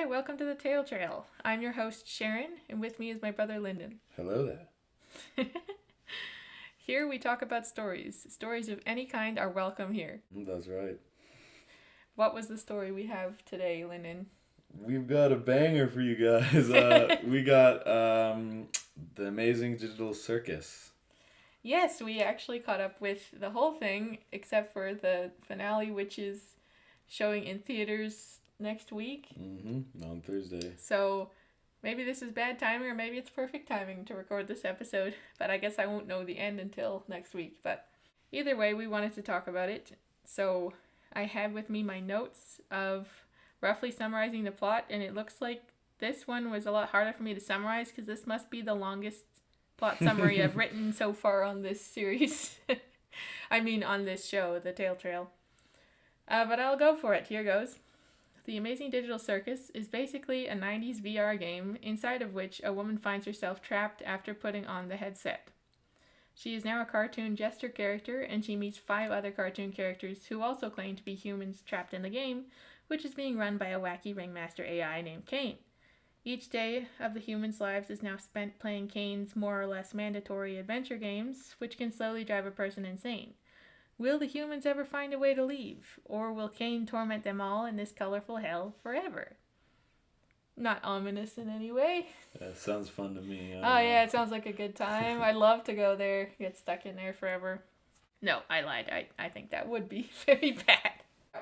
Hi, welcome to the Tail Trail. I'm your host, Sharon, and with me is my brother, Lyndon. Hello there. Here we talk about stories. Stories of any kind are welcome here. That's right. What was the story we have today, Lyndon? We've got a banger for you guys. We got the Amazing Digital Circus. Yes, we actually caught up with the whole thing, except for the finale, which is showing in theaters next week. On Thursday. So maybe this is bad timing or maybe it's perfect timing to record this episode, but I guess I won't know the end until next week. But either way, we wanted to talk about it. So I have with me my notes of roughly summarizing the plot, and it looks like this one was a lot harder for me to summarize because this must be the longest plot summary I've written so far on this series. On this show, The Tail Trail. But I'll go for it. Here goes. The Amazing Digital Circus is basically a 90s VR game inside of which a woman finds herself trapped after putting on the headset. She is now a cartoon jester character, and she meets 5 other cartoon characters who also claim to be humans trapped in the game, which is being run by a wacky ringmaster AI named Kane. Each day of the humans' lives is now spent playing Kane's more or less mandatory adventure games, which can slowly drive a person insane. Will the humans ever find a way to leave, or will Kane torment them all in this colorful hell forever? Not ominous in any way. That sounds fun to me. Yeah, it sounds like a good time. I'd love to go there, get stuck in there forever. No, I lied. I think that would be very bad.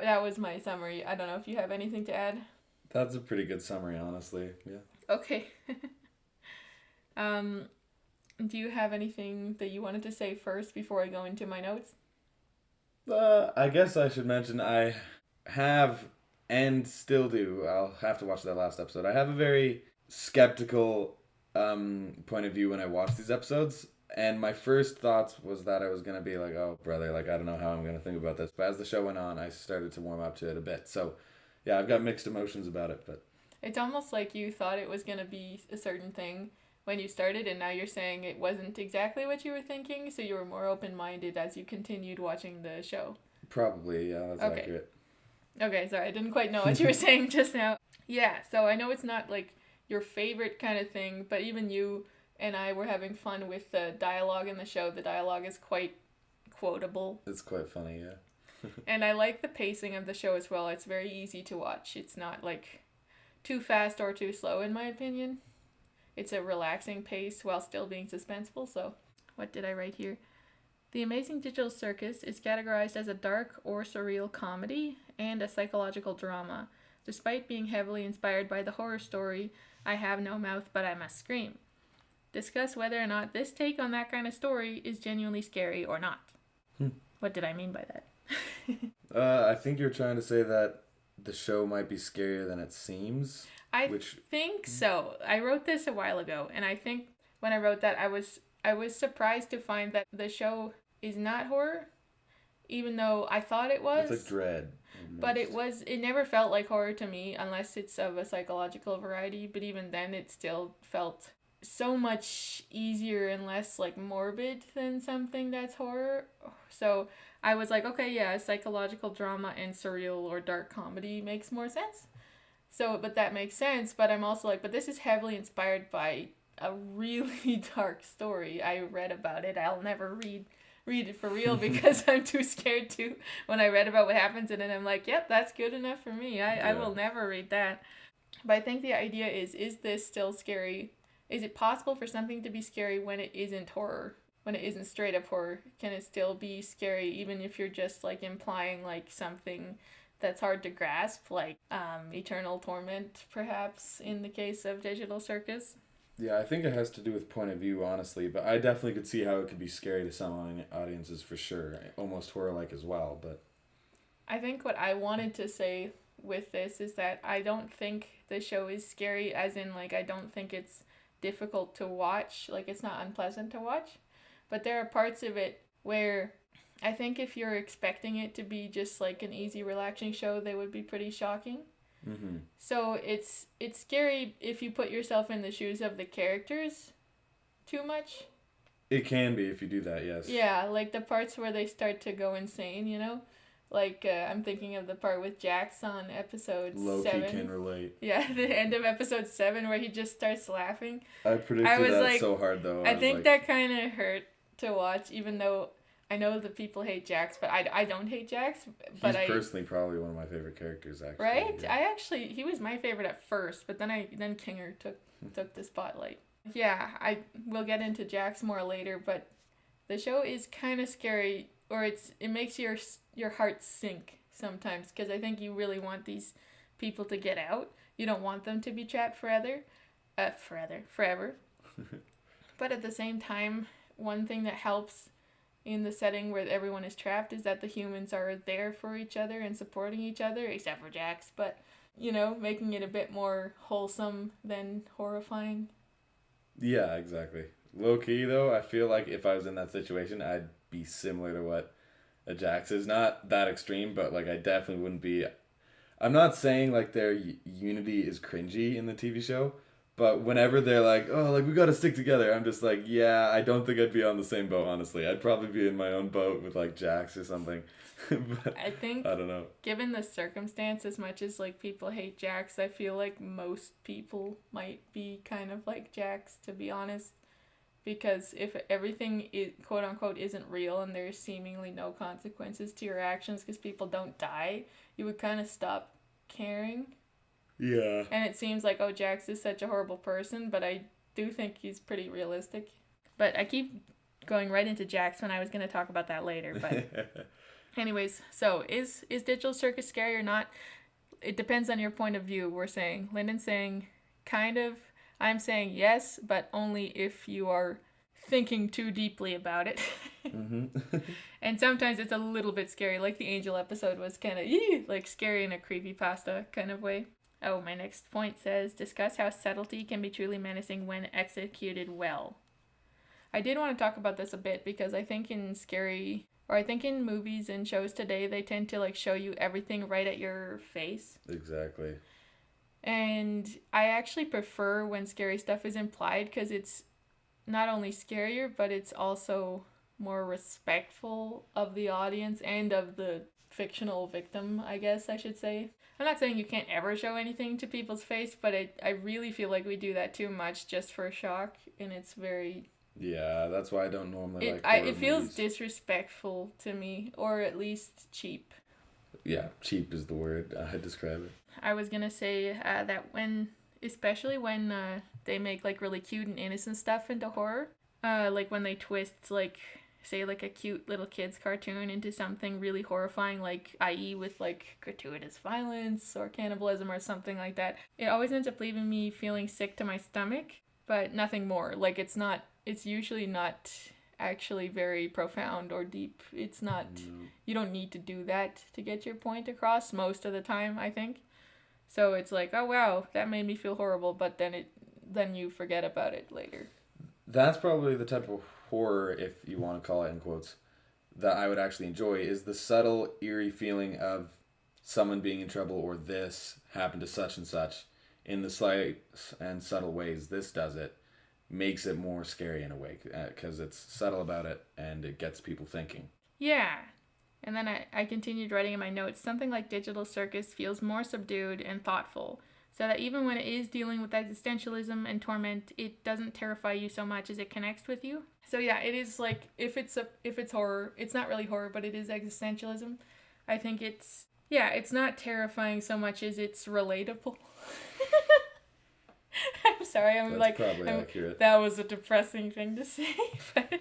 That was my summary. I don't know if you have anything to add. That's a pretty good summary, honestly. Yeah. Okay. Do you have anything that you wanted to say first before I go into my notes? I guess I should mention I have and still do. I'll have to watch that last episode. I have a very skeptical point of view when I watch these episodes. And my first thoughts was that I was going to be like, oh, brother, I don't know how I'm going to think about this. But as the show went on, I started to warm up to it a bit. So, yeah, I've got mixed emotions about it. But it's almost like you thought it was going to be a certain thing when you started, and now you're saying it wasn't exactly what you were thinking, so you were more open-minded as you continued watching the show. Probably, yeah, that's accurate. Okay, sorry, I didn't quite know what you were saying just now. Yeah, so I know it's not like your favorite kind of thing, but even you and I were having fun with the dialogue in the show. The dialogue is quite quotable. It's quite funny, yeah. And I like the pacing of the show as well. It's very easy to watch. It's not like too fast or too slow, in my opinion. It's a relaxing pace while still being suspenseful. So, what did I write here? The Amazing Digital Circus is categorized as a dark or surreal comedy and a psychological drama, despite being heavily inspired by the horror story, I Have No Mouth But I Must Scream. Discuss whether or not this take on that kind of story is genuinely scary or not. What did I mean by that? I think you're trying to say that the show might be scarier than it seems. I think so. I wrote this a while ago, and I think when I wrote that, I was surprised to find that the show is not horror, even though I thought it was. It's like dread. But it never felt like horror to me, unless it's of a psychological variety, but even then it still felt so much easier and less like morbid than something that's horror. So I was like, okay, yeah, psychological drama and surreal or dark comedy makes more sense. So, but that makes sense, but I'm also like, but this is heavily inspired by a really dark story. I read about it. I'll never read it for real because I'm too scared to when I read about what happens in it. I'm like, yep, that's good enough for me. I will never read that. But I think the idea is this still scary? Is it possible for something to be scary when it isn't horror? When it isn't straight up horror? Can it still be scary even if you're just like implying like something that's hard to grasp, like eternal torment, perhaps, in the case of Digital Circus? Yeah, I think it has to do with point of view, honestly, but I definitely could see how it could be scary to some audiences for sure, almost horror-like as well, but... I think what I wanted to say with this is that I don't think the show is scary, as in, like, I don't think it's difficult to watch, like, it's not unpleasant to watch, but there are parts of it where I think if you're expecting it to be just like an easy, relaxing show, they would be pretty shocking. Mm-hmm. So it's scary if you put yourself in the shoes of the characters too much. It can be if you do that, yes. Yeah, like the parts where they start to go insane, you know? Like, I'm thinking of the part with Jax on episode Low-key 7. can relate. Yeah, the end of episode 7 where he just starts laughing. I predicted was that like- so hard, though. I was think like, that kind of hurt to watch, even though I know the people hate Jax, but I don't hate Jax. But he's personally probably one of my favorite characters, actually. Right? Yeah. He was my favorite at first, but then Kinger took the spotlight. Yeah, I will get into Jax more later, but the show is kind of scary, or it makes your heart sink sometimes, because I think you really want these people to get out. You don't want them to be trapped forever. But at the same time, one thing that helps in the setting where everyone is trapped is that the humans are there for each other and supporting each other, except for Jax, but, making it a bit more wholesome than horrifying. Yeah, exactly. Low-key, though, I feel like if I was in that situation, I'd be similar to what a Jax is. Not that extreme, but, like, I definitely wouldn't be... I'm not saying, like, their unity is cringy in the TV show, but whenever they're like, oh, like, we gotta stick together, I'm just like, yeah, I don't think I'd be on the same boat, honestly. I'd probably be in my own boat with, like, Jax or something. But I think, I don't know. given the circumstance, as much as, like, people hate Jax, I feel like most people might be kind of like Jax, to be honest. Because if everything is, quote unquote, isn't real and there's seemingly no consequences to your actions because people don't die, you would kind of stop caring. Yeah. And it seems like, oh, Jax is such a horrible person, but I do think he's pretty realistic. But I keep going right into Jax when I was going to talk about that later. But anyways, so is Digital Circus scary or not? It depends on your point of view, we're saying. Lyndon's saying kind of. I'm saying yes, but only if you are thinking too deeply about it. Mm-hmm. And sometimes it's a little bit scary, like the Angel episode was kind of like scary in a creepypasta kind of way. Oh, my next point says, discuss how subtlety can be truly menacing when executed well. I did want to talk about this a bit because I think in movies and shows today, they tend to like show you everything right at your face. Exactly. And I actually prefer when scary stuff is implied because it's not only scarier, but it's also more respectful of the audience and of the fictional victim, I guess I should say. I'm not saying you can't ever show anything to people's face, but I really feel like we do that too much just for shock, and it's very... Yeah, that's why I don't normally it feels movies. Disrespectful to me, or at least cheap. Yeah, cheap is the word I'd describe it. I was gonna say that especially when they make like really cute and innocent stuff into horror, like when they twist like say like a cute little kid's cartoon into something really horrifying, like i.e. with like gratuitous violence or cannibalism or something like that, it always ends up leaving me feeling sick to my stomach, but nothing more. Like it's usually not actually very profound or deep. It's not, you don't need to do that to get your point across most of the time, I think. So it's like, oh wow, that made me feel horrible, but then you forget about it later. That's probably the type of horror, if you want to call it in quotes, that I would actually enjoy, is the subtle, eerie feeling of someone being in trouble or this happened to such and such in the slight and subtle ways this does it. Makes it more scary in a way because it's subtle about it and it gets people thinking. Yeah. And then I continued writing in my notes, something like Digital Circus feels more subdued and thoughtful, so that even when it is dealing with existentialism and torment, it doesn't terrify you so much as it connects with you. So yeah, it is like, if it's horror, it's not really horror, but it is existentialism. I think it's not terrifying so much as it's relatable. I'm sorry, That's probably accurate. That was a depressing thing to say, but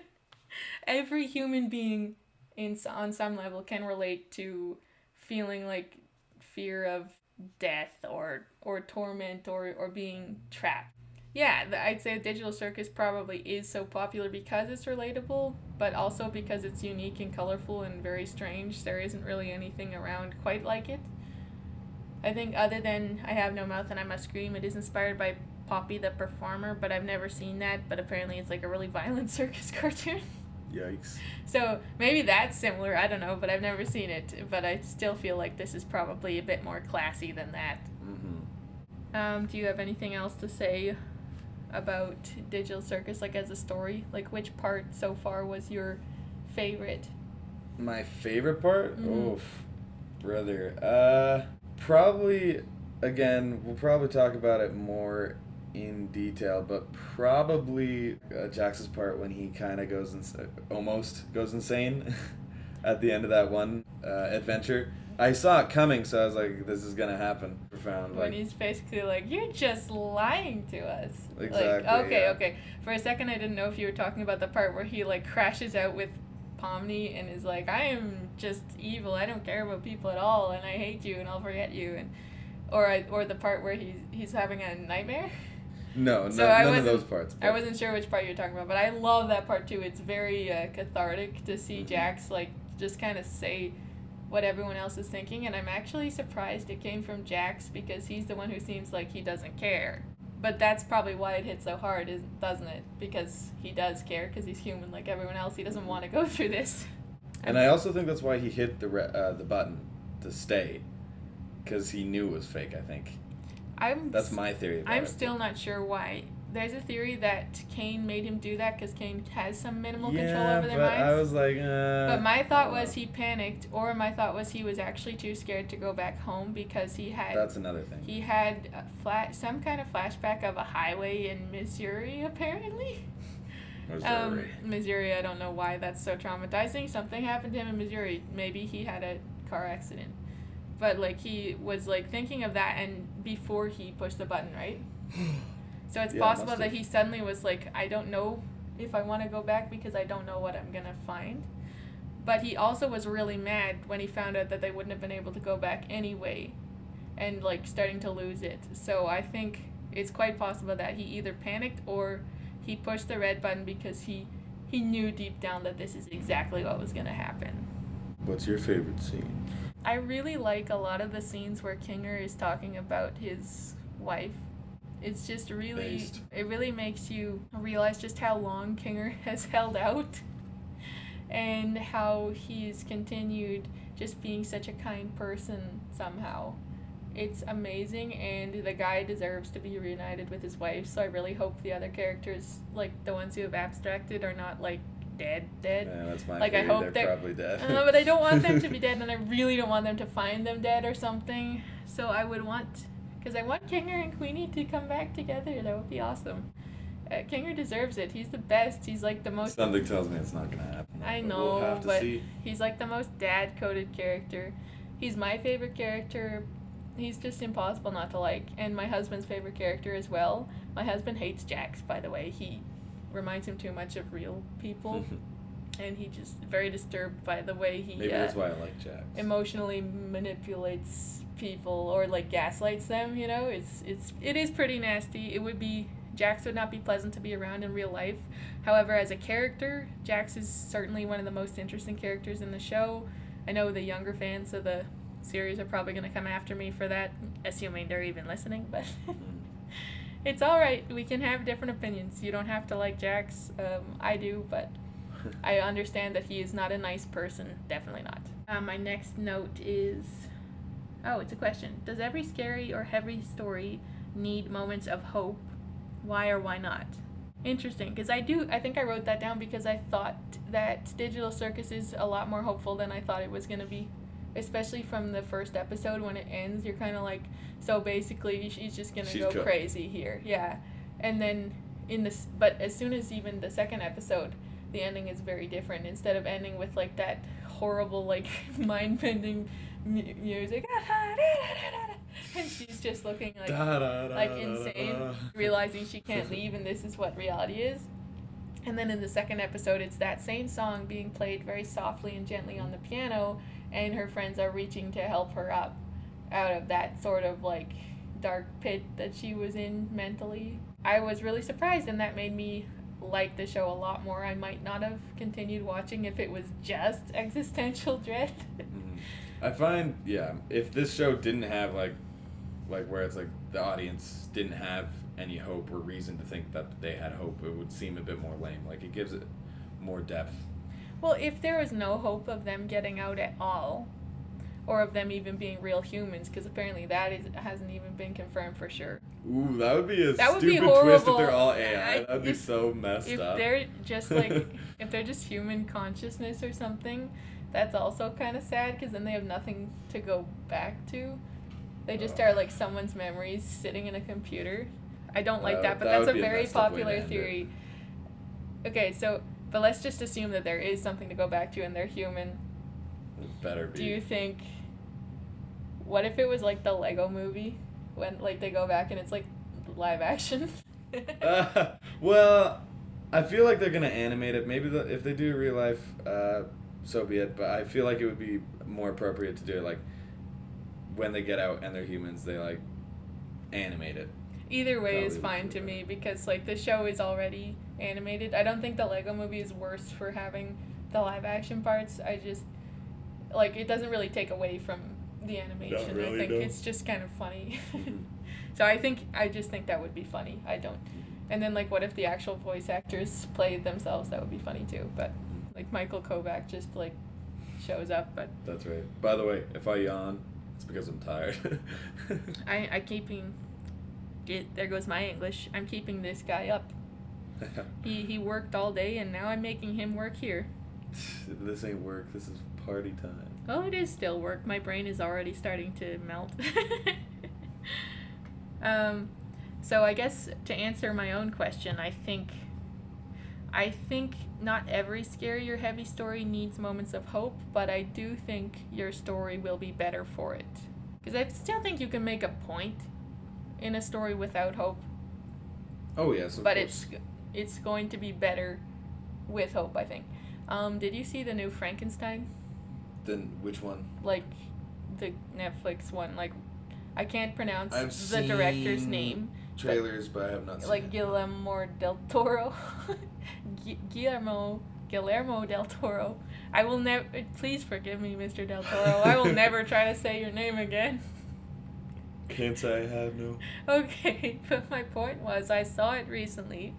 every human being on some level can relate to feeling like fear of death or torment or being trapped. Yeah, I'd say Digital Circus probably is so popular because it's relatable, but also because it's unique and colorful and very strange. There isn't really anything around quite like it. I think other than I Have No Mouth and I Must Scream, it is inspired by Poppy the Performer, but I've never seen that, but apparently it's like a really violent circus cartoon. Yikes. So maybe that's similar, I don't know, but I've never seen it, but I still feel like this is probably a bit more classy than that. Mm-hmm. Do you have anything else to say about Digital Circus, like as a story? Like which part so far was your favorite? My favorite part? Mm-hmm. Oof. brother. Probably, again, we'll probably talk about it more in detail, but probably Jax's part when he kind of almost goes insane at the end of that one adventure. I saw it coming, so I was like, this is going to happen. Profound. When he's basically like, you're just lying to us. Exactly. Like, okay, yeah. okay. For a second, I didn't know if you were talking about the part where he, like, crashes out with Pomni and is like, I am just evil. I don't care about people at all, and I hate you, and I'll forget you. And or the part where he's having a nightmare. No, So none of those parts. I wasn't sure which part you were talking about, but I love that part too. It's very cathartic to see Jax like just kind of say what everyone else is thinking, and I'm actually surprised it came from Jax because he's the one who seems like he doesn't care. But that's probably why it hit so hard, doesn't it? Because he does care, because he's human like everyone else. He doesn't want to go through this. And I also think that's why he hit the button to stay, because he knew it was fake. I think. That's my theory. I'm still not sure why. There's a theory that Kane made him do that because Kane has some minimal control over their minds. I was like, But my thought was he panicked, or my thought was he was actually too scared to go back home because he had. That's another thing. He had some kind of flashback of a highway in Missouri, apparently. Missouri, I don't know why that's so traumatizing. Something happened to him in Missouri. Maybe he had a car accident. But, like, he was, like, thinking of that and before he pushed the button, right? So it's possible that he suddenly was like, I don't know if I want to go back because I don't know what I'm going to find. But he also was really mad when he found out that they wouldn't have been able to go back anyway and, like, starting to lose it. So I think it's quite possible that he either panicked or he pushed the red button because he knew deep down that this is exactly what was going to happen. What's your favorite scene? I really like a lot of the scenes where Kinger is talking about his wife. It's just really, it really makes you realize just how long Kinger has held out and how he's continued just being such a kind person somehow. It's amazing, and the guy deserves to be reunited with his wife, so I really hope the other characters, like the ones who have abstracted, are not like dead. Yeah, that's my like, theory. I hope they're probably dead. but I don't want them to be dead, and I really don't want them to find them dead or something. So I would want, because I want Kinger and Queenie to come back together. That would be awesome. Kinger deserves it. He's the best. He's like the most. Something tells me it's not gonna happen. I know, we'll have to but see. He's like the most dad-coded character. He's my favorite character. He's just impossible not to like, and my husband's favorite character as well. My husband hates Jax, by the way. He reminds him too much of real people. And he just very disturbed by the way he maybe that's why I like Jax. Emotionally manipulates people or like gaslights them, you know. It is pretty nasty. Jax would not be pleasant to be around in real life. However, as a character, Jax is certainly one of the most interesting characters in the show. I know the younger fans of the series are probably going to come after me for that, assuming they're even listening, but it's all right. We can have different opinions. You don't have to like Jax. I do, but I understand that he is not a nice person. Definitely not. My next note is, it's a question. Does every scary or heavy story need moments of hope? Why or why not? Interesting, because I think I wrote that down because I thought that Digital Circus is a lot more hopeful than I thought it was going to be. Especially from the first episode when it ends, you're kind of like, so basically she's just going to go crazy here. Yeah. And then but as soon as even the second episode, the ending is very different. Instead of ending with like that horrible, like mind-bending music, and she's just looking like insane, realizing she can't leave and this is what reality is. And then in the second episode, it's that same song being played very softly and gently on the piano, and her friends are reaching to help her up out of that sort of like dark pit that she was in mentally. I was really surprised, and that made me like the show a lot more. I might not have continued watching if it was just existential dread. I find, if this show didn't have like where it's like the audience didn't have any hope or reason to think that they had hope, it would seem a bit more lame. Like, it gives it more depth. Well, if there was no hope of them getting out at all, or of them even being real humans, because apparently hasn't even been confirmed for sure. Ooh, that would be stupid twist if they're all AI. That would be so messed up. If they're just like, if they're just human consciousness or something, that's also kind of sad because then they have nothing to go back to. They just are like someone's memories sitting in a computer. I don't like that, but That that's would a be a very messed up way to popular end it. theory. Okay, so, but let's just assume that there is something to go back to and they're human. It better be. Do you think, what if it was like the Lego movie? When, like, they go back and it's like live action? Well, I feel like they're gonna animate it. Maybe if they do real life, so be it. But I feel like it would be more appropriate to do it like when they get out and they're humans. They like animate it. Either way is Probably fine would be to better. me because like the show is already animated. I don't think the Lego movie is worse for having the live action parts. I just like it doesn't really take away from the animation. really, I think no. it's just kind of funny. Mhm. So I just think that would be funny. I don't. And then like what if the actual voice actors played themselves? That would be funny too. But like Michael Kovac just like shows up, but That's right. By the way, if I yawn, it's because I'm tired. I keeping it, there goes my English. I'm keeping this guy up. He worked all day and now I'm making him work here. This ain't work. This is party time. Well, it is still work. My brain is already starting to melt. So I guess to answer my own question, I think not every scary or heavy story needs moments of hope, but I do think your story will be better for it. Because I still think you can make a point in a story without hope, Oh yes, of but course. it's going to be better with hope, I think. Did you see the new Frankenstein? Then which one? Like the Netflix one, like I can't pronounce I've the director's seen name. Trailers, but I have not seen Like it. Guillermo del Toro. Guillermo del Toro. I will never. Please forgive me, Mr. Del Toro. I will never try to say your name again. Can't say I have no. Okay, but my point was I saw it recently,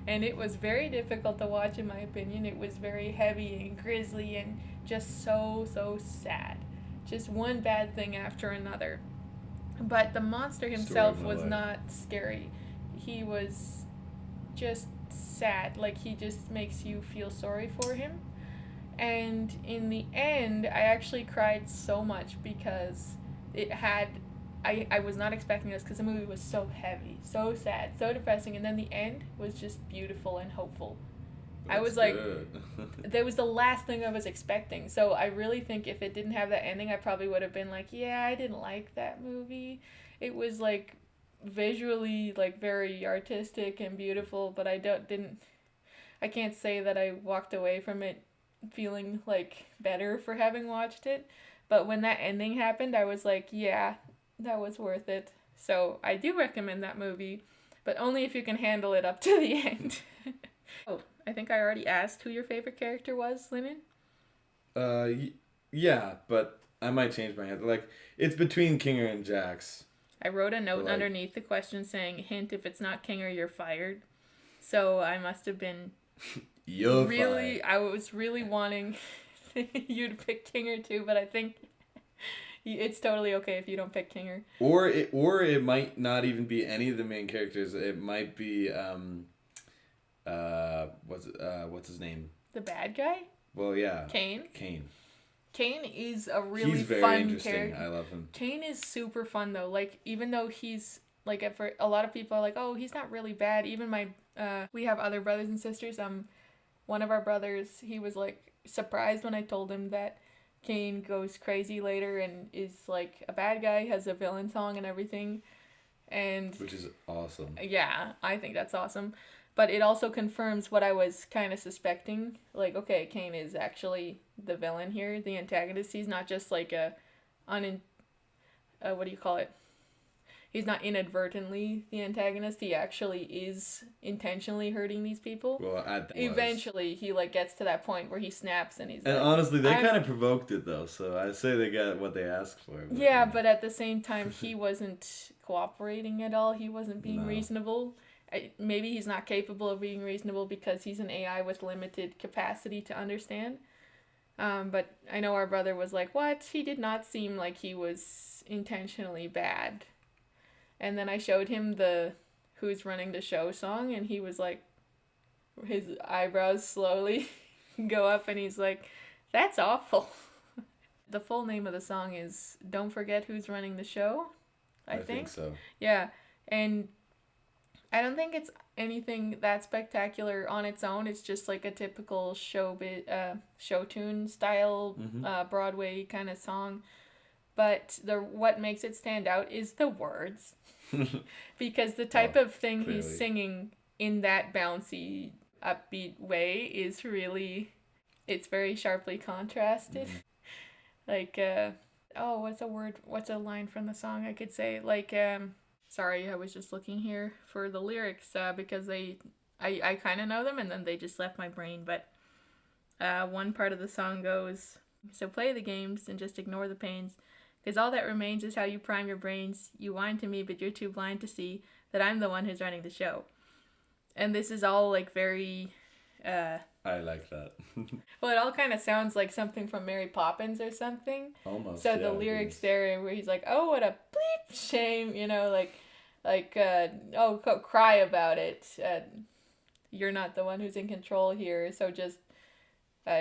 and it was very difficult to watch. In my opinion, it was very heavy and grisly and just so sad. Just one bad thing after another. But the monster himself of my was life. not scary. He was just sad. Like, he just makes you feel sorry for him. And in the end, I actually cried so much because it had. I was not expecting this because the movie was so heavy, so sad, so depressing. And then the end was just beautiful and hopeful. I was like, good. that was the last thing I was expecting. So I really think if it didn't have that ending, I probably would have been like, yeah, I didn't like that movie. It was like visually like very artistic and beautiful, but I can't say that I walked away from it feeling like better for having watched it. But when that ending happened, I was like, yeah, that was worth it. So I do recommend that movie, but only if you can handle it up to the end. Oh, I think I already asked who your favorite character was, Lennon. Yeah, but I might change my answer. Like, it's between Kinger and Jax. I wrote a note Like- underneath the question saying, hint, if it's not Kinger, you're fired. So I must have been You're really, fine. I was really wanting you to pick Kinger too, but I think it's totally okay if you don't pick Kinger. Or it might not even be any of the main characters. It might be what's his name? The bad guy? Well, yeah. Kane? Kane. Kane is a really He's very fun interesting. character. I love him. Kane is super fun though. Like, even though he's like, for a lot of people are like, oh, he's not really bad. Even my we have other brothers and sisters. One of our brothers, he was like surprised when I told him that Kane goes crazy later and is like a bad guy, has a villain song and everything. And Which is awesome. yeah, I think that's awesome. But it also confirms what I was kind of suspecting. Like, okay, Kane is actually the villain here, the antagonist. He's not just like what do you call it? He's not inadvertently the antagonist. He actually is intentionally hurting these people. Well, at Eventually, he like gets to that point where he snaps and he's And like, honestly, they I'm- kind of provoked it though, so I say they got what they asked for. yeah, but at the same time, he wasn't cooperating at all. He wasn't being No. reasonable. Maybe he's not capable of being reasonable because he's an AI with limited capacity to understand. But I know our brother was like, what? He did not seem like he was intentionally bad. And then I showed him the Who's Running the Show song, and he was like, his eyebrows slowly go up, and he's like, That's awful. The full name of the song is Don't Forget Who's Running the Show, I think. So. Yeah. And I don't think it's anything that spectacular on its own. It's just like a typical show tune style, Broadway kind of song. But what makes it stand out is the words. Because the type of thing clearly. he's singing in that bouncy, upbeat way is really, it's very sharply contrasted. Like, what's a line from the song I could say? Like, sorry, I was just looking here for the lyrics because I kind of know them and then they just left my brain. But one part of the song goes, so play the games and just ignore the pains. Because all that remains is how you prime your brains. You whine to me, but you're too blind to see that I'm the one who's running the show. And this is all like very... I like that. Well, it all kind of sounds like something from Mary Poppins or something. Almost. So the lyrics there where he's like, oh, what a bleep shame, cry about it. You're not the one who's in control here, so just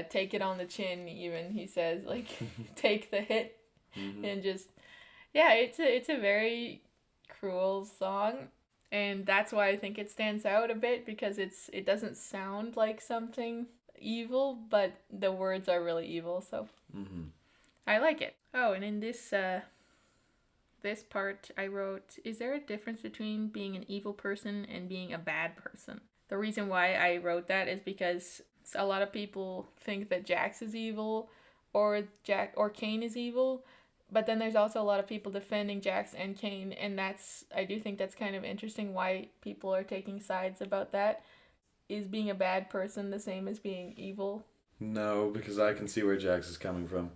take it on the chin, even, he says. Like, take the hit. And just, it's a very cruel song, and that's why I think it stands out a bit, because it doesn't sound like something evil, but the words are really evil, so I like it. Oh, and in this part I wrote, is there a difference between being an evil person and being a bad person? The reason why I wrote that is because a lot of people think that Jax is evil or Kane is evil. But then there's also a lot of people defending Jax and Kane, and I do think that's kind of interesting why people are taking sides about that. Is being a bad person the same as being evil? No, because I can see where Jax is coming from.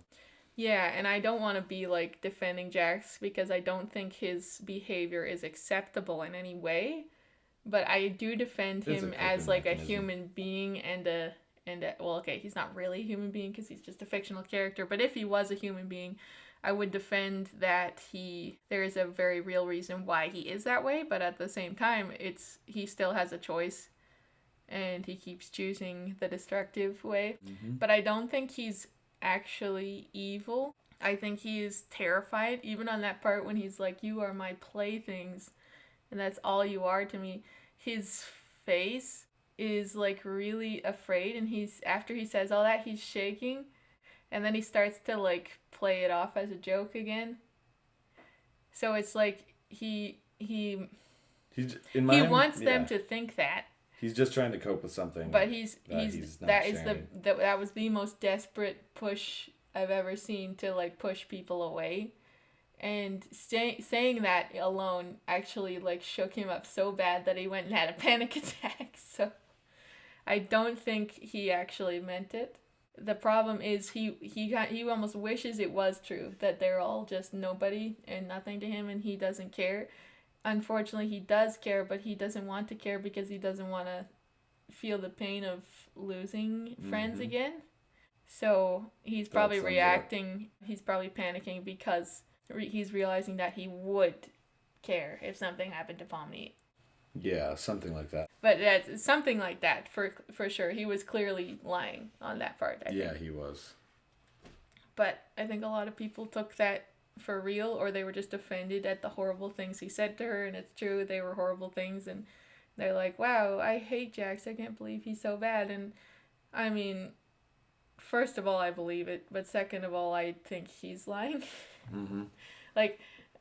Yeah, and I don't want to be like defending Jax because I don't think his behavior is acceptable in any way. But I do defend him as like a human being he's not really a human being because he's just a fictional character. But if he was a human being, I would defend that there is a very real reason why he is that way, but at the same time, he still has a choice, and he keeps choosing the destructive way. But I don't think he's actually evil. I think he is terrified, even on that part when he's like, you are my playthings, and that's all you are to me. His face is like really afraid, and after he says all that, he's shaking. And then he starts to, like, play it off as a joke again. So it's like he wants them to think that. He's just trying to cope with something. But that was the most desperate push I've ever seen to, like, push people away. And saying that alone actually, like, shook him up so bad that he went and had a panic attack. So I don't think he actually meant it. The problem is he almost wishes it was true, that they're all just nobody and nothing to him, and he doesn't care. Unfortunately, he does care, but he doesn't want to care because he doesn't want to feel the pain of losing friends again. So he's probably reacting. He's probably panicking because he's realizing that he would care if something happened to Pomni. Yeah, something like that. But that's something like that for sure. He was clearly lying on that part, I think. He was. But I think a lot of people took that for real, or they were just offended at the horrible things he said to her, and it's true, they were horrible things, and they're like, wow, I hate Jax, I can't believe he's so bad. And I mean, first of all, I believe it, but second of all, I think he's lying. Like,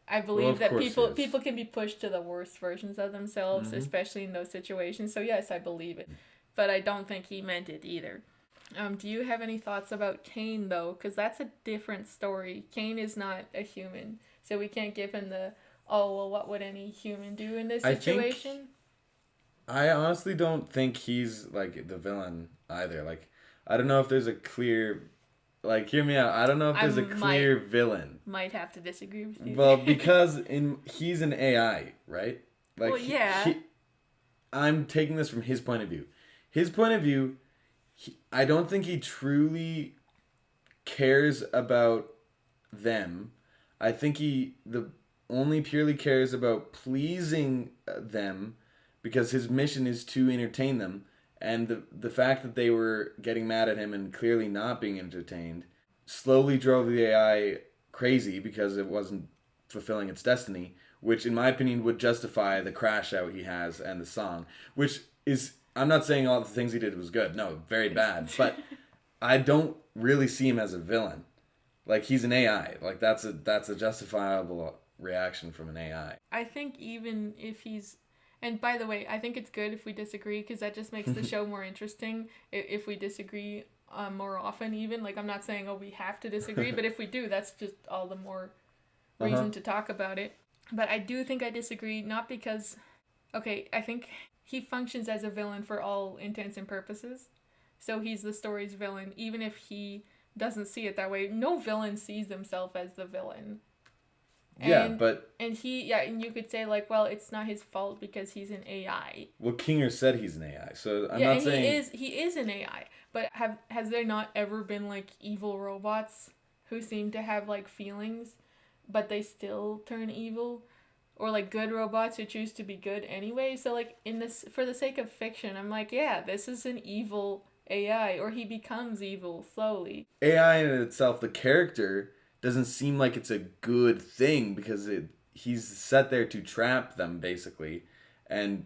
I believe that people can be pushed to the worst versions of themselves, especially in those situations. So yes, I believe it. But I don't think he meant it either. Do you have any thoughts about Kane, though? Because that's a different story. Kane is not a human. So we can't give him what would any human do in this situation? I honestly don't think he's, like, the villain either. Like, I don't know if there's a clear... Like, hear me out. I don't know if there's a clear villain. Might have to disagree with you. Well, because he's an AI, right? Like, well, yeah. I'm taking this from his point of view. His point of view, I don't think he truly cares about them. I think he only purely cares about pleasing them because his mission is to entertain them And the fact that they were getting mad at him and clearly not being entertained slowly drove the AI crazy because it wasn't fulfilling its destiny, which in my opinion would justify the crash out he has and the song, which is, I'm not saying all the things he did was good. No, very bad. But I don't really see him as a villain. Like, he's an AI. Like, that's a justifiable reaction from an AI. I think even if he's, and by the way, I think it's good if we disagree because that just makes the show more interesting. If we disagree more often, even like I'm not saying we have to disagree, but if we do, that's just all the more reason to talk about it. But I do think I disagree, not because, okay, I think he functions as a villain for all intents and purposes. So he's the story's villain, even if he doesn't see it that way. No villain sees themselves as the villain. And you could say like, well, it's not his fault because he's an AI. Well, Kinger said he's an AI, so I'm not saying he is an AI. But has there not ever been like evil robots who seem to have like feelings, but they still turn evil, or like good robots who choose to be good anyway? So like in this, for the sake of fiction, I'm like, yeah, this is an evil AI, or he becomes evil slowly. AI in itself, the character, doesn't seem like it's a good thing because he's set there to trap them basically and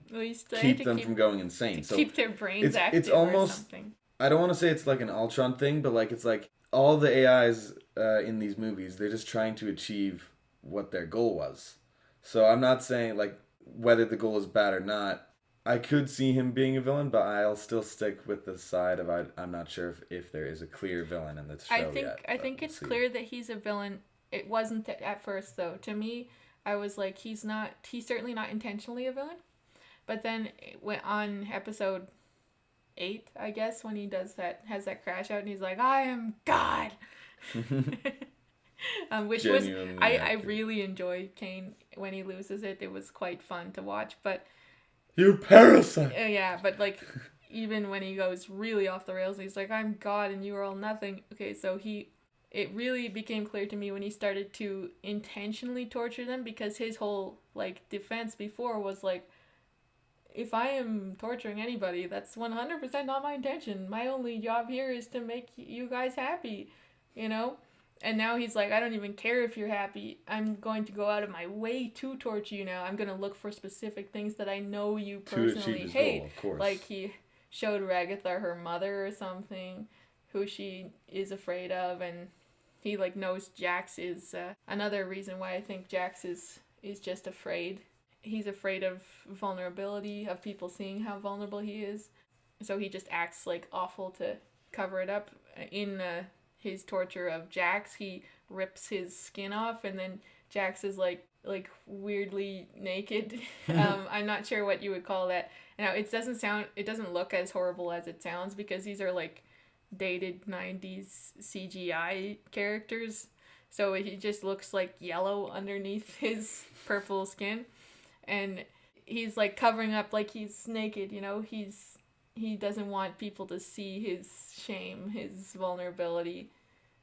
keep them from going insane. So keep their brains active. It's almost, or something. I don't want to say it's like an Ultron thing, but like it's like all the AIs in these movies, they're just trying to achieve what their goal was. So I'm not saying like whether the goal is bad or not. I could see him being a villain, but I'll still stick with the side of I'm not sure if there is a clear villain in this show I think it's clear that he's a villain. It wasn't at first, though. To me, I was like, he's certainly not intentionally a villain. But then on episode 8, I guess, when he has that crash out and he's like, I am God. Which genuinely was, I really enjoy Kane when he loses it. It was quite fun to watch, but... You parasite! Yeah, but like, even when he goes really off the rails, he's like, I'm God and you are all nothing. Okay, so it really became clear to me when he started to intentionally torture them, because his whole, like, defense before was like, if I am torturing anybody, that's 100% not my intention. My only job here is to make you guys happy, you know? And now he's like, I don't even care if you're happy. I'm going to go out of my way to torture you now. I'm going to look for specific things that I know you personally hate. Goal, of course. Like he showed Ragatha her mother or something, who she is afraid of. And he like knows Jax is another reason why I think Jax is just afraid. He's afraid of vulnerability, of people seeing how vulnerable he is. So he just acts like awful to cover it up. In his torture of Jax, he rips his skin off, and then Jax is like weirdly naked. I'm not sure what you would call that. Now it doesn't look as horrible as it sounds, because these are like dated 90s CGI characters, so he just looks like yellow underneath his purple skin, and he's like covering up like he's naked, you know. He doesn't want people to see his shame, his vulnerability,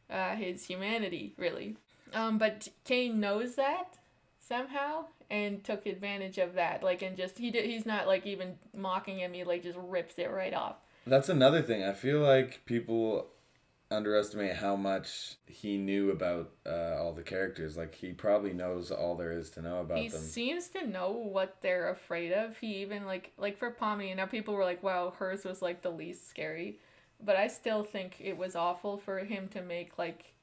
his humanity, really. But Kane knows that somehow and took advantage of that. Like, and just he's not like even mocking him. He like just rips it right off. That's another thing. I feel like people underestimate how much he knew about all the characters. Like, he probably knows all there is to know about them. He seems to know what they're afraid of. He even like for Pomni, and now people were like, wow, hers was like the least scary, but I still think it was awful for him to make like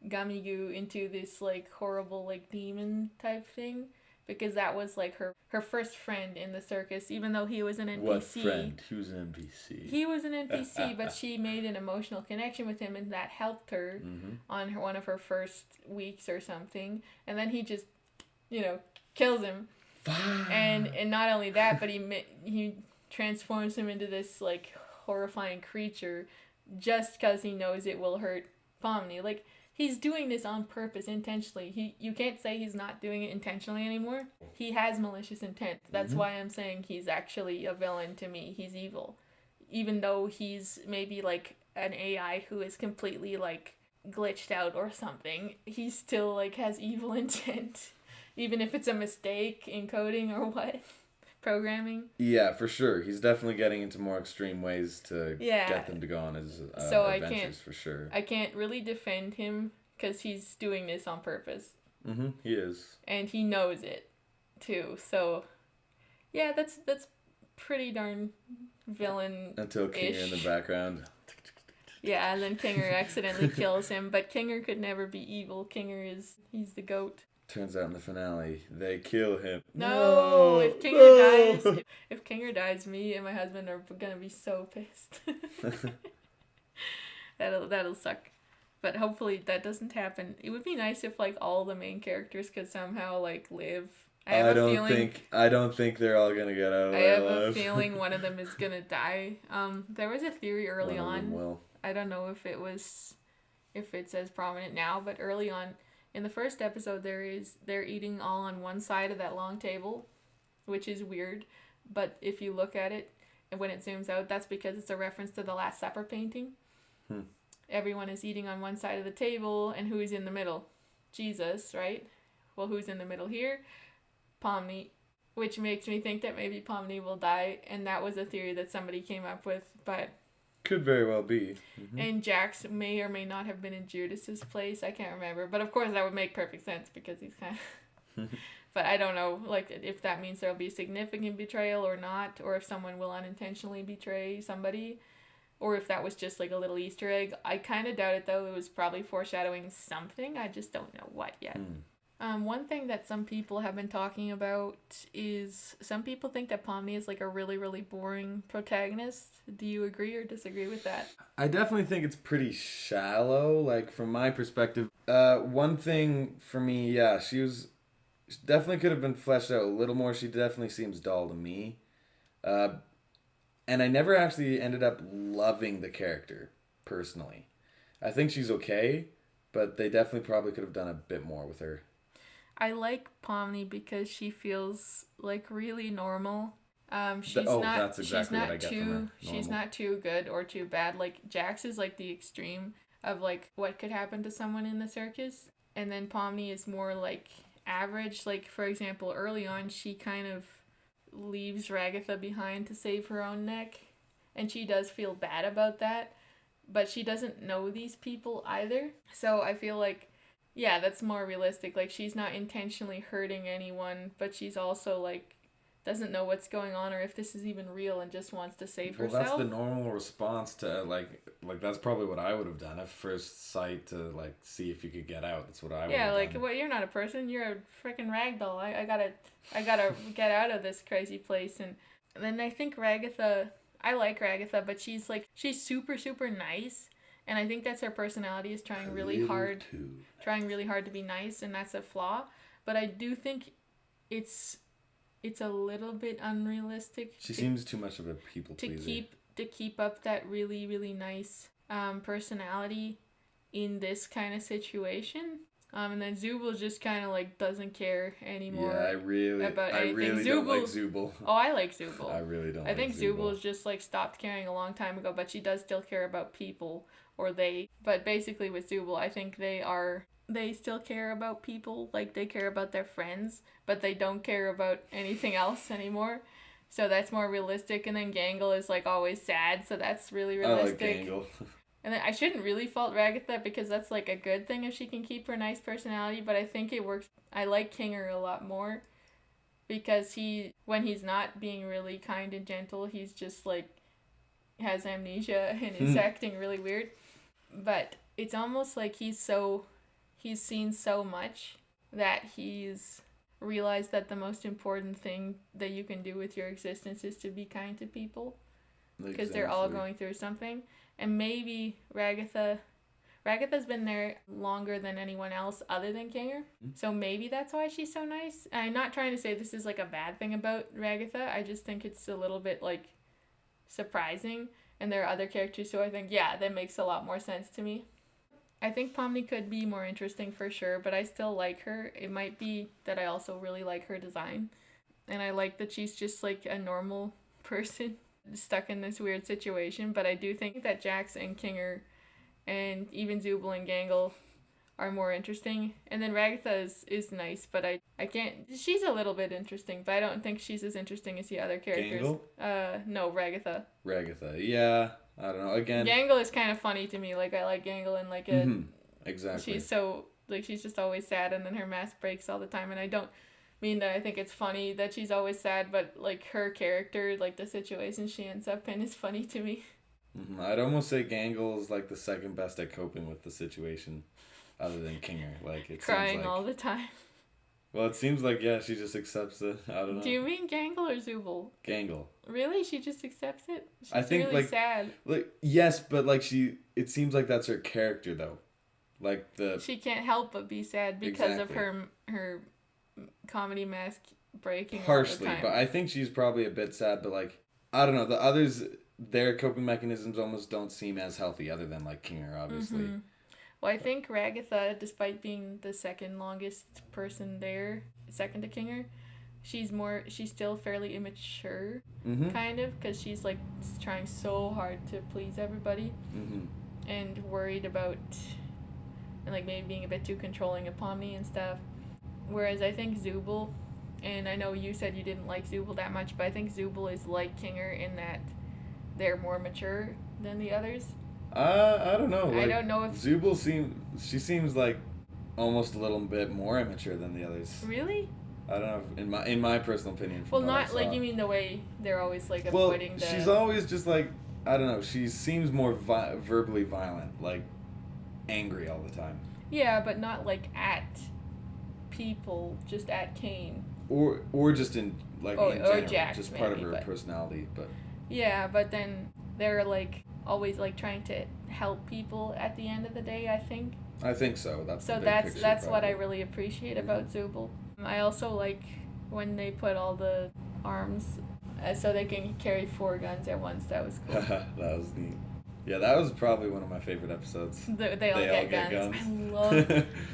Gamigu into this like horrible like demon type thing, because that was like her first friend in the circus, even though he was an NPC. What friend? He was an NPC. He was an NPC, but she made an emotional connection with him, and that helped her on one of her first weeks or something. And then he just, kills him. And not only that, but he transforms him into this like horrifying creature just because he knows it will hurt Pomni. Like, he's doing this on purpose, intentionally. You can't say he's not doing it intentionally anymore. He has malicious intent. That's why I'm saying he's actually a villain to me. He's evil. Even though he's maybe like an AI who is completely like glitched out or something, he still like has evil intent. Even if it's a mistake in coding or what. programming. Yeah, for sure. He's definitely getting into more extreme ways to Yeah. get them to go on his So adventures, for sure. I can't really defend him because he's doing this on purpose. Mm-hmm, he is. And he knows it, too. So, yeah, that's pretty darn villain. Until Kinger in the background. Yeah, and then Kinger accidentally kills him, but Kinger could never be evil. He's the goat. Turns out in the finale, they kill him. No! If Kinger dies, me and my husband are gonna be so pissed. That'll suck. But hopefully that doesn't happen. It would be nice if like all the main characters could somehow like live. I don't think they're all gonna get out. I have a feeling one of them is gonna die. There was a theory early One of them on. will. I don't know if it's as prominent now, but early on in the first episode they're eating all on one side of that long table, which is weird. But if you look at it and when it zooms out, that's because it's a reference to the Last Supper painting. Everyone is eating on one side of the table, and who's in the middle? Jesus, right? Well, who's in the middle here? Pomni, which makes me think that maybe Pomni will die, and that was a theory that somebody came up with, but... Could very well be. Mm-hmm. And Jax may or may not have been in Judas's place, I can't remember, but of course that would make perfect sense, because he's kind of... But I don't know, like, if that means there'll be significant betrayal or not, or if someone will unintentionally betray somebody... Or if that was just like a little Easter egg. I kind of doubt it though. It was probably foreshadowing something. I just don't know what yet. One thing that some people have been talking about is some people think that Pomni is like a really, really boring protagonist. Do you agree or disagree with that? I definitely think it's pretty shallow, like from my perspective. One thing for me, yeah, she definitely could have been fleshed out a little more. She definitely seems dull to me. And I never actually ended up loving the character, personally. I think she's okay, but they definitely probably could have done a bit more with her. I like Pomni because she feels like really normal. That's exactly what I get from her. Normal. She's not too good or too bad. Like Jax is like the extreme of like what could happen to someone in the circus, and then Pomni is more like average. Like for example, early on she kind of leaves Ragatha behind to save her own neck, and she does feel bad about that, but she doesn't know these people either. So I feel like, yeah, that's more realistic. Like she's not intentionally hurting anyone, but she's also like doesn't know what's going on or if this is even real and just wants to save herself. Well, that's the normal response to like that's probably what I would have done at first sight to like see if you could get out. That's what I would have done. Yeah, like well, you're not a person, you're a freaking ragdoll. I gotta get out of this crazy place. And then I think Ragatha, I like Ragatha, but she's super, super nice. And I think that's her personality is trying really hard to be nice, and that's a flaw. But I do think it's a little bit unrealistic. She seems too much of a people pleaser. To keep up that really, really nice personality in this kind of situation. And then Zubul just kind of like doesn't care anymore. Yeah, I really don't like Zubul. Oh, I like Zubul. I really don't. I think Zubul's just like stopped caring a long time ago, but she does still care about people, or they. But basically with Zubul, I think they still care about people, like they care about their friends, but they don't care about anything else anymore. So that's more realistic. And then Gangle is like always sad, so that's really realistic. I like Gangle. And then I shouldn't really fault Ragatha because that's like a good thing if she can keep her nice personality, but I think it works. I like Kinger a lot more because when he's not being really kind and gentle, he's just like has amnesia and is acting really weird. But it's almost like he's seen so much that he's realized that the most important thing that you can do with your existence is to be kind to people because they're all going through something. And maybe Ragatha's been there longer than anyone else other than Kinger. So maybe that's why she's so nice. I'm not trying to say this is like a bad thing about Ragatha. I just think it's a little bit like surprising. And there are other characters who I think, yeah, that makes a lot more sense to me. I think Pomni could be more interesting for sure, but I still like her. It might be that I also really like her design. And I like that she's just like a normal person stuck in this weird situation. But I do think that Jax and Kinger and even Zubul and Gangle are more interesting. And then Ragatha is nice, but I can't. She's a little bit interesting, but I don't think she's as interesting as the other characters. Gangle? No, Ragatha. Ragatha. Yeah, I don't know. Again, Gangle is kind of funny to me. Like I like Gangle and like a. Exactly. She's so like she's just always sad, and then her mask breaks all the time. And I don't mean that I think it's funny that she's always sad, but like her character, like the situation she ends up in, is funny to me. I'd almost say Gangle is like the second best at coping with the situation, other than Kinger. Like it Crying seems like, all the time. Well, it seems like she just accepts it. I don't know. Do you mean Gangle or Zooble? Gangle. Really? She just accepts it? She's I think really sad. Like yes, but like it seems like that's her character though. Like she can't help but be sad because of her comedy mask breaking partially, all the time. But I think she's probably a bit sad, but like I don't know, the others, their coping mechanisms almost don't seem as healthy, other than like Kinger, obviously. Well, I think Ragatha, despite being the second longest person there, second to Kinger, she's still fairly immature, kind of, because she's like trying so hard to please everybody, and worried about, and like maybe being a bit too controlling of Pomni and stuff. Whereas I think Zooble, and I know you said you didn't like Zooble that much, but I think Zooble is like Kinger in that they're more mature than the others. I don't know. Like, I don't know if Zooble seems like almost a little bit more immature than the others. Really? I don't know, in my personal opinion. Well, not like you mean the way they're always like avoiding the. She's always just like, I don't know. She seems more verbally violent, like angry all the time. Yeah, but not like at people, just at Kane. Or just in in general, Jax, just maybe, part of her personality, but. Yeah, but then they're like always like trying to help people at the end of the day, I think. I think so. That's what I really appreciate about Zooble. I also like when they put all the arms so they can carry 4 guns at once. That was cool. That was neat. Yeah, that was probably one of my favorite episodes. They all get guns.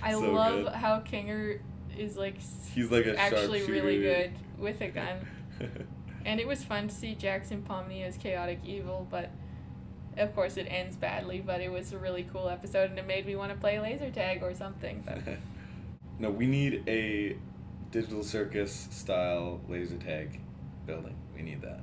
I love how Kinger is like he's like a actually really good with a gun. And it was fun to see Jax and Pomni as chaotic evil, but of course it ends badly, but it was a really cool episode and it made me want to play laser tag or something. But. No, we need a Digital Circus style laser tag building. We need that.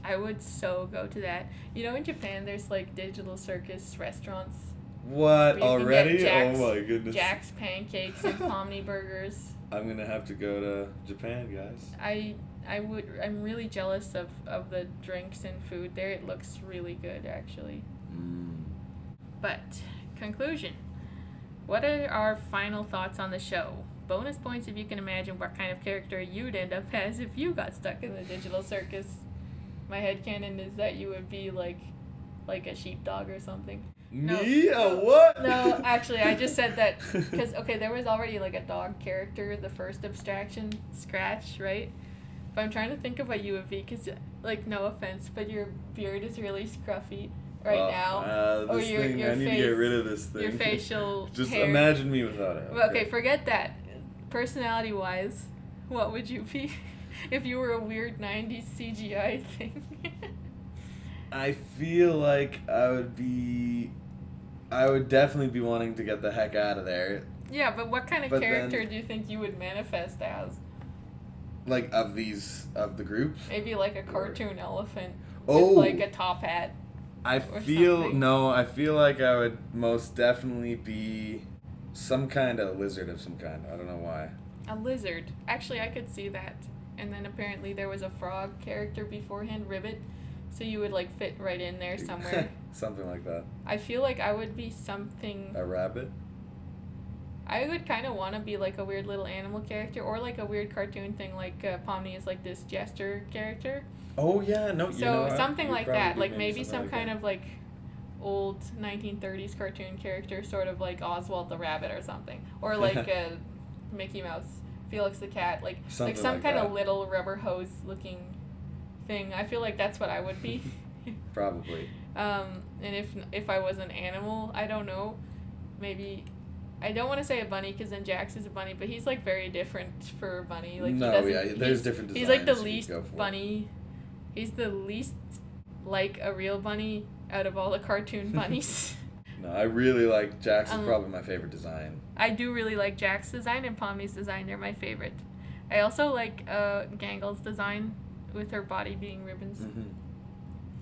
I would so go to that. You know, in Japan there's like Digital Circus restaurants. What, already? Oh my goodness. Jack's pancakes and Pomni burgers. I'm gonna have to go to Japan, guys. I'm really jealous of the drinks and food there. It looks really good, actually. But, conclusion. What are our final thoughts on the show? Bonus points if you can imagine what kind of character you'd end up as if you got stuck in the Digital Circus. My headcanon is that you would be like a sheepdog or something. Me? What? No, actually, I just said that because, okay, there was already like a dog character, the first abstraction, Scratch, right? But I'm trying to think of what you would be because, like, no offense, but your beard is really scruffy now. I need to get rid of this thing. Your facial Just hair. imagine me without it. Okay, forget that. Personality-wise, what would you be if you were a weird 90s CGI thing? I feel like I would definitely be wanting to get the heck out of there. Yeah, but what kind of character do you think you would manifest as? Like, of the groups? Maybe like a cartoon elephant with like a top hat. I feel like I would most definitely be some kind of lizard of some kind. I don't know why. A lizard. Actually, I could see that. And then apparently there was a frog character beforehand, Ribbit. So you would like fit right in there somewhere. Something like that. I feel like I would be something... A rabbit? I would kind of want to be like a weird little animal character or like a weird cartoon thing like Pomni is like this jester character. Oh yeah, no, so something like that, like maybe some kind of like old 1930s cartoon character, sort of like Oswald the Rabbit or something, or like Mickey Mouse, Felix the Cat, like some kind of little rubber hose looking thing. I feel like that's what I would be. Probably. And if I was an animal, I don't know, maybe. I don't want to say a bunny because then Jax is a bunny, but he's like very different for a bunny. Like there's different designs. He's like the least bunny. He's the least like a real bunny out of all the cartoon bunnies. No, I really like Jax is probably my favorite design. I do really like Jack's design and Pommy's design. They're my favorite. I also like Gangle's design with her body being ribbons. Mm-hmm.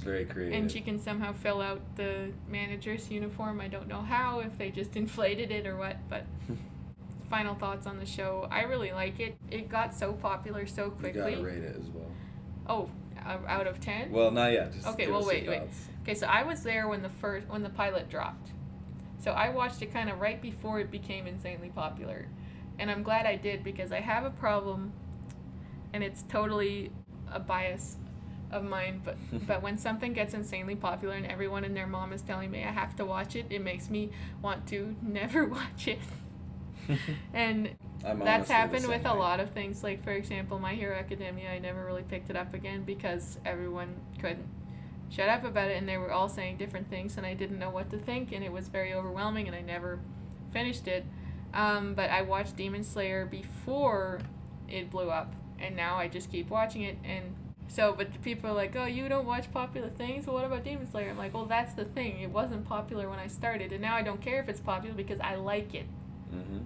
Very creative. And she can somehow fill out the manager's uniform. I don't know how, if they just inflated it or what, but final thoughts on the show. I really like it. It got so popular so quickly. You gotta rate it as well. Oh, out of 10? Well, not yet. Just okay, well, wait. Okay, so I was there when the pilot dropped. So I watched it kind of right before it became insanely popular. And I'm glad I did, because I have a problem, and it's totally a bias of mine, but when something gets insanely popular and everyone and their mom is telling me I have to watch it, it makes me want to never watch it. And that's happened with a lot of things. Like, for example, My Hero Academia, I never really picked it up again because everyone couldn't shut up about it, and they were all saying different things, and I didn't know what to think, and it was very overwhelming, and I never finished it. But I watched Demon Slayer before it blew up, and now I just keep watching it. And so, but people are like, oh, you don't watch popular things? Well, what about Demon Slayer? I'm like, well, that's the thing. It wasn't popular when I started, and now I don't care if it's popular because I like it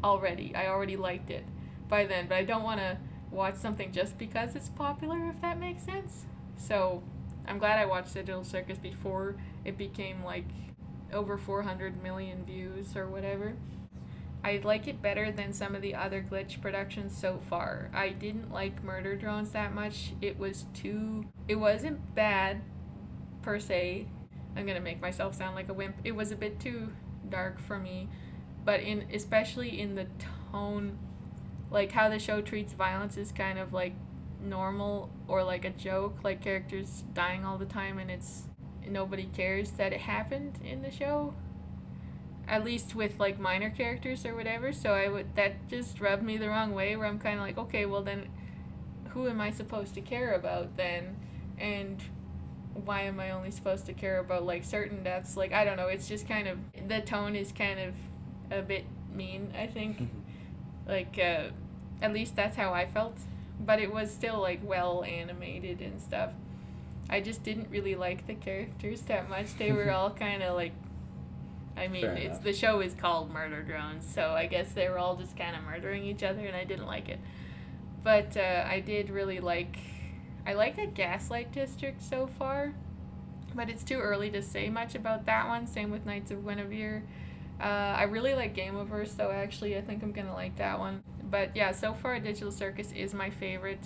already. I already liked it by then, but I don't want to watch something just because it's popular, if that makes sense. So I'm glad I watched Digital Circus before it became like over 400 million views or whatever. I like it better than some of the other Glitch productions so far. I didn't like Murder Drones that much. It wasn't bad per se. I'm gonna make myself sound like a wimp. It was a bit too dark for me, but especially in the tone, like how the show treats violence is kind of like normal or like a joke, like characters dying all the time, and nobody cares that it happened in the show. At least with like minor characters or whatever, so that just rubbed me the wrong way, where I'm kind of like, okay, well then, who am I supposed to care about then, and why am I only supposed to care about like certain deaths? Like, I don't know, it's just kind of, the tone is kind of a bit mean, I think. Like, at least that's how I felt, but it was still like well animated and stuff. I just didn't really like the characters that much. They were all kind of like, I mean, the show is called Murder Drones, so I guess they were all just kind of murdering each other, and I didn't like it. But I did really I like the Gaslight District so far, but it's too early to say much about that one. Same with Knights of Guinevere. I really like Gameoverse, though, actually. I think I'm going to like that one. But yeah, so far Digital Circus is my favorite.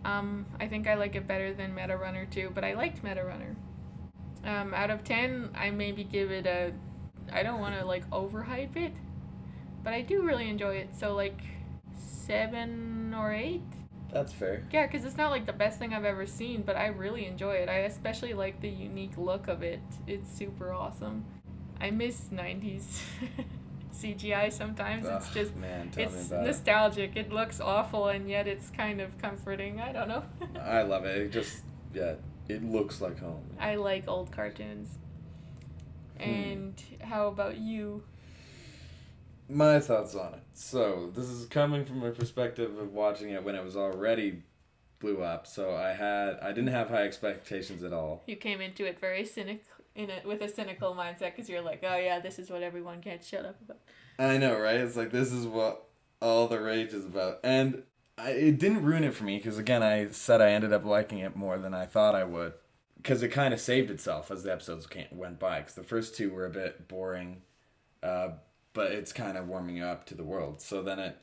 I think I like it better than Meta Runner, too, but I liked Meta Runner. Out of 10, I maybe give it I don't want to like overhype it, but I do really enjoy it. So like 7 or 8. That's fair. Yeah, because it's not like the best thing I've ever seen, but I really enjoy it. I especially like the unique look of it. It's super awesome. I miss 90s CGI sometimes. It's just, it's nostalgic. It looks awful, and yet it's kind of comforting. I don't know. I love it. It looks like home. I like old cartoons. And how about you? My thoughts on it. So, this is coming from a perspective of watching it when it was already blew up. So, I didn't have high expectations at all. You came into it very with a cynical mindset, because you're like, oh yeah, this is what everyone can't shut up about. I know, right? It's like, this is what all the rage is about. And it didn't ruin it for me, because again, I said I ended up liking it more than I thought I would. Because it kind of saved itself as the episodes went by. Because the first 2 were a bit boring, but it's kind of warming up to the world. So then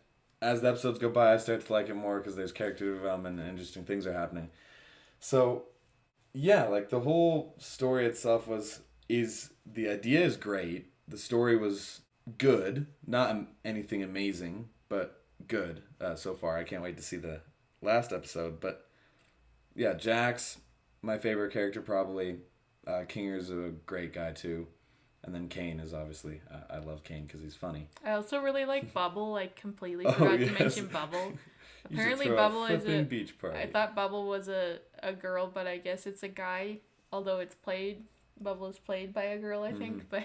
as the episodes go by, I start to like it more because there's character development and interesting things are happening. So, yeah, like the whole story itself the idea is great. The story was good. Not anything amazing, but good so far. I can't wait to see the last episode. But, yeah, Jax, my favorite character probably. Kinger's a great guy too, and then Kane is obviously I love Kane because he's funny. I also really like Bubble. I completely forgot to mention Bubble. Apparently Bubble is a beach party. I thought Bubble was a girl, but I guess it's a guy. Although Bubble is played by a girl, I think. But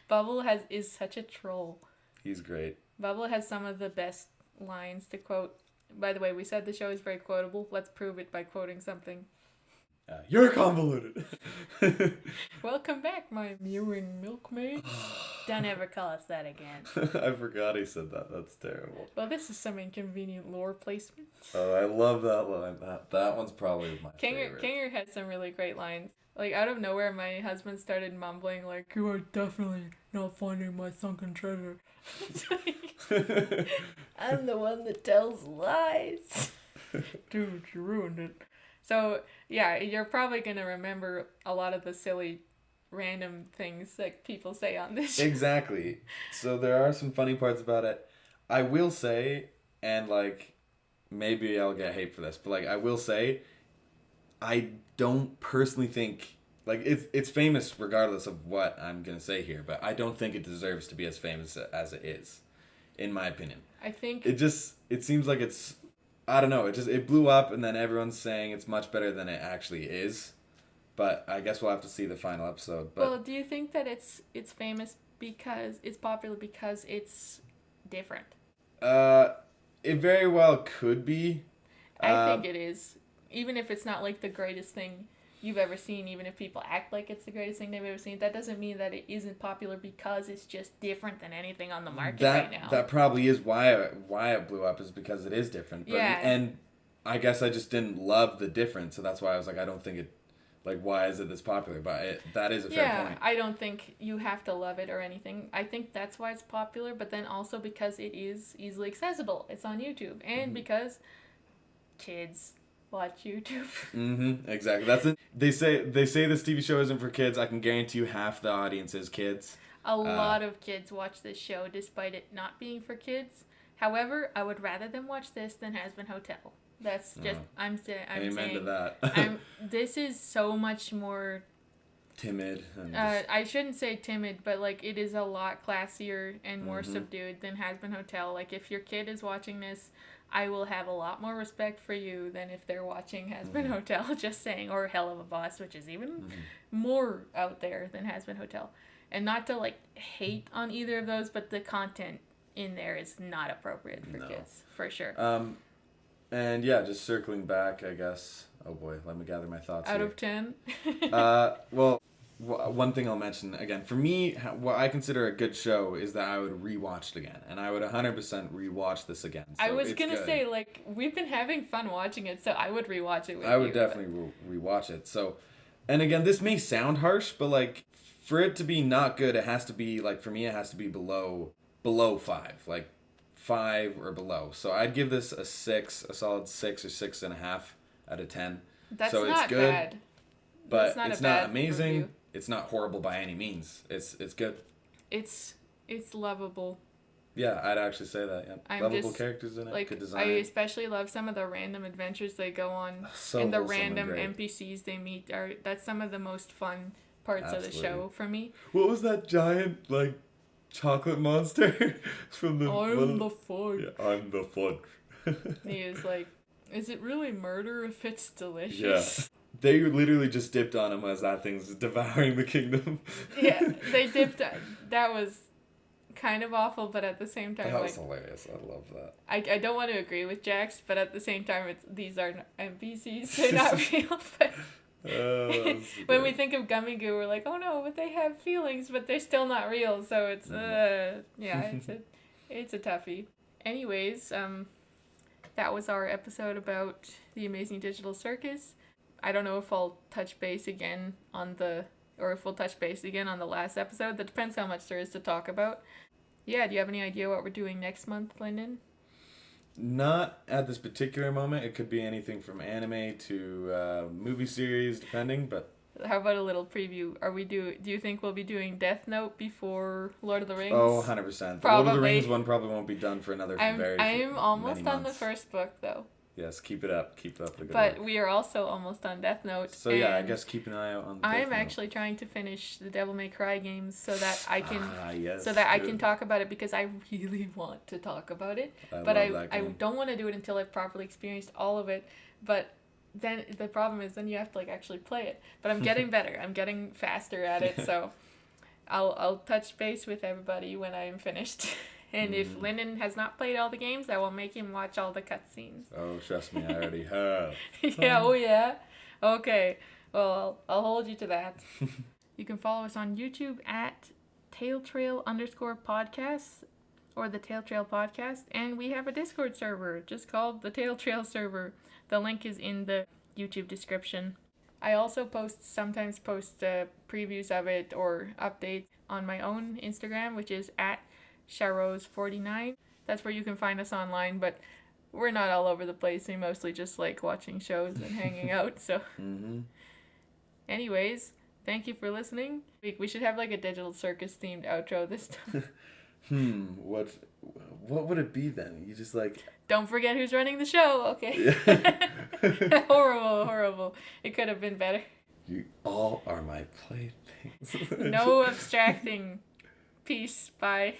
Bubble is such a troll. He's great. Bubble has some of the best lines to quote. By the way, we said the show is very quotable. Let's prove it by quoting something. You're convoluted. Welcome back, my mewing milkmaid. Don't ever call us that again. I forgot he said that. That's terrible. Well, this is some inconvenient lore placement. Oh, I love that line. That one's probably my favorite. Kinger had some really great lines. Like, out of nowhere, my husband started mumbling, like, "You are definitely not finding my sunken treasure." I'm the one that tells lies. Dude, you ruined it. So, yeah, you're probably going to remember a lot of the silly, random things that people say on this show. Exactly. So there are some funny parts about it. I will say, and, like, maybe I'll get hate for this, but, like, I will say, I don't personally think, like, it's famous regardless of what I'm going to say here, but I don't think it deserves to be as famous as it is, in my opinion. I think... It seems like it's, I don't know, it blew up and then everyone's saying it's much better than it actually is, but I guess we'll have to see the final episode. But well, do you think that it's famous because, it's popular because it's different? It very well could be. I think it is. Even if it's not, like, the greatest thing you've ever seen, even if people act like it's the greatest thing they've ever seen, that doesn't mean that it isn't popular because it's just different than anything on the market right now. That probably is why it blew up, is because it is different. But, yeah. And I guess I just didn't love the difference, so that's why I was like, I don't think it, like, why is it this popular? But that is a fair point. I don't think you have to love it or anything. I think that's why it's popular, but then also because it is easily accessible. It's on YouTube. And because kids watch YouTube. Exactly. That's it. They say this TV show isn't for kids. I can guarantee you half the audience is kids. A lot of kids watch this show despite it not being for kids. However, I would rather them watch this than Has Been Hotel. That's just I'm Amen saying to that. this is so much more timid. I shouldn't say timid, but, like, it is a lot classier and more subdued than Has Been Hotel. Like, if your kid is watching this, I will have a lot more respect for you than if they're watching Has Been Hotel, just saying, or Hell of a Boss, which is even more out there than Has Been Hotel. And not to, like, hate on either of those, but the content in there is not appropriate for kids, for sure. And yeah, just circling back, I guess. Oh boy, let me gather my thoughts. Out of 10? Well, one thing I'll mention again, for me, what I consider a good show is that I would rewatch it again, and I would 100% rewatch this again. So I was gonna say, like, we've been having fun watching it, so I would rewatch it with you. I would definitely rewatch it. So, and again, this may sound harsh, but, like, for it to be not good, it has to be, like, for me, it has to be below 5, like 5 or below. So I'd give this a solid 6 or 6.5 out of 10. That's so not it's good, bad. but it's not amazing. Review. It's not horrible by any means. It's good. It's lovable. Yeah, I'd actually say that. Yeah, lovable characters in it. Like, good design. I especially love some of the random adventures they go on, and the random NPCs they meet. That's some of the most fun parts of the show for me. What was that giant, like, chocolate monster from the? I'm the fudge. Yeah, I'm the fudge. He is like, is it really murder if it's delicious? Yeah. They literally just dipped on him as that thing's devouring the kingdom. Yeah, they dipped. That was kind of awful, but at the same time, that was hilarious. I love that. I don't want to agree with Jax, but at the same time, these are NPCs. They're not real. But when we think of Gummy Goo, we're like, oh no, but they have feelings, but they're still not real. So it's it's a toughie. Anyways, that was our episode about the Amazing Digital Circus. I don't know if I'll touch base again if we'll touch base again on the last episode. That depends how much there is to talk about. Yeah, do you have any idea what we're doing next month, Lyndon? Not at this particular moment. It could be anything from anime to movie series, depending, but... How about a little preview? Do you think we'll be doing Death Note before Lord of the Rings? Oh, 100%. The Lord of the Rings one probably won't be done for another I'm almost on the first book, though. Yes, keep it up. Keep up the good But work. we are also almost on Death Note. So yeah, I guess keep an eye out on Death Note. I'm actually trying to finish the Devil May Cry games so that I can I can talk about it, because I really want to talk about it. I don't want to do it until I've properly experienced all of it. But then the problem is then you have to, like, actually play it. But I'm getting better. I'm getting faster at it. So I'll touch base with everybody when I'm finished. And if Lyndon has not played all the games, I will make him watch all the cutscenes. Oh, trust me, I already have. Yeah, oh yeah. Okay. Well, I'll hold you to that. You can follow us on YouTube at tailtrail_podcast or the Tail Trail Podcast. And we have a Discord server just called the Tail Trail server. The link is in the YouTube description. I also sometimes post previews of it or updates on my own Instagram, which is at Sharose49. That's where you can find us online, but we're not all over the place. We mostly just like watching shows and hanging out. So, anyways, thank you for listening. We should have like a Digital Circus themed outro this time. What would it be then? You just like... Don't forget who's running the show. Okay. Horrible. It could have been better. You all are my playthings. No abstracting. Peace. Bye.